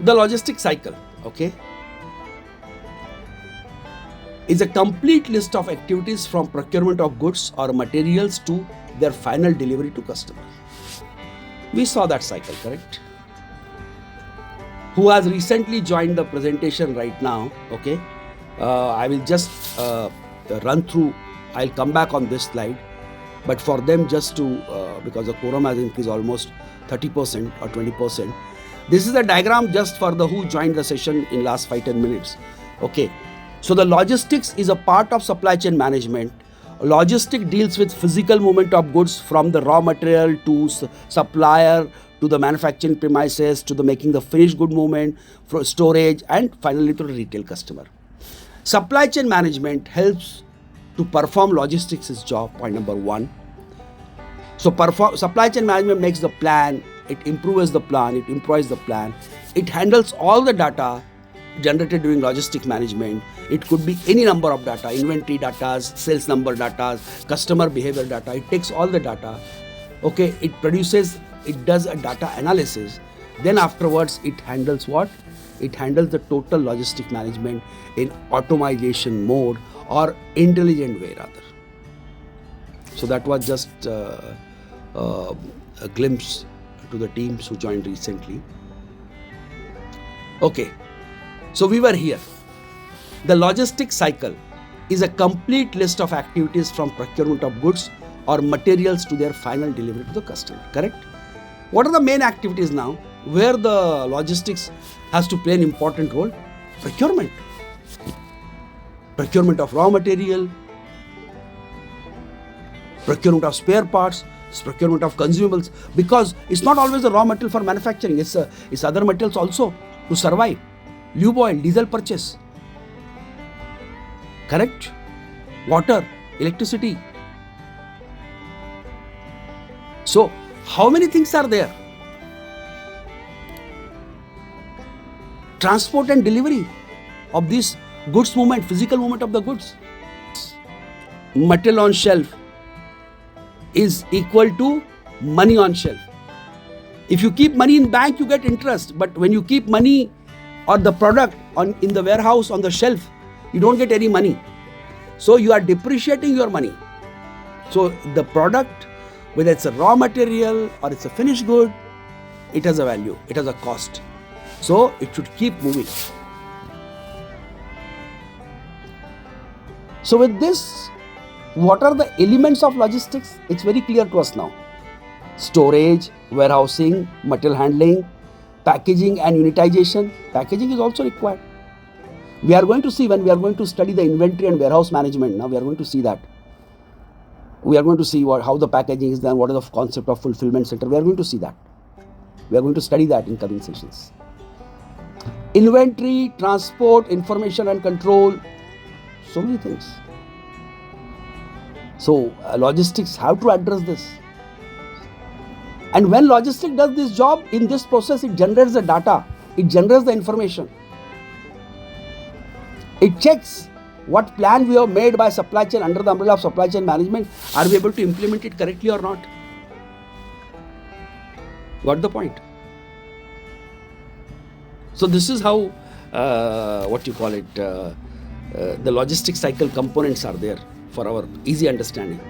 The logistic cycle, okay, is a complete list of activities from procurement of goods or materials to their final delivery to customer. We saw that cycle, correct? Who has recently joined the presentation right now, okay? I will just run through, I'll come back on this slide, but for them just to, because the quorum has increased almost 30% or 20%. This is a diagram just for the who joined the session in last 5-10 minutes, okay? So the logistics is a part of supply chain management. Logistic deals with physical movement of goods from the raw material to supplier to the manufacturing premises to the making the finished good movement for storage and finally to the retail customer. Supply chain management helps to perform logistics' job, point number one. So supply chain management makes the plan, it improves the plan, it improves the plan, it handles all the data generated during logistic management. It could be any number of data, inventory data, sales number data, customer behavior data. It takes all the data, okay, it produces, it does a data analysis. Then afterwards it handles what? It handles the total logistic management in automation mode or intelligent way rather. So that was just a glimpse to the teams who joined recently. Okay, so we were here. The logistics cycle is a complete list of activities from procurement of goods or materials to their final delivery to the customer, correct? What are the main activities now where the logistics has to play an important role? Procurement. Procurement of raw material, procurement of spare parts, procurement of consumables, because it's not always the raw material for manufacturing, it's other materials also to survive. Lube oil, diesel purchase, correct? Water, electricity. So, how many things are there? Transport and delivery of this goods movement, physical movement of the goods. Material on shelf is equal to money on shelf. If you keep money in bank, you get interest. But when you keep money or the product in the warehouse on the shelf, you don't get any money. So you are depreciating your money. So the product, whether it's a raw material or it's a finished good, it has a value, it has a cost. So it should keep moving. So with this, what are the elements of logistics? It's very clear to us now. Storage, warehousing, material handling, packaging and unitization. Packaging is also required. We are going to see when we are going to study the inventory and warehouse management. Now we are going to see that. We are going to see how the packaging is done, what is the concept of fulfillment center. We are going to see that. We are going to study that in coming sessions. Inventory, transport, information and control. So many things. So logistics have to address this. And when logistics does this job, in this process it generates the data, it generates the information. It checks what plan we have made by supply chain under the umbrella of supply chain management. Are we able to implement it correctly or not? Got the point? So this is how, the logistics cycle components are there for our easy understanding.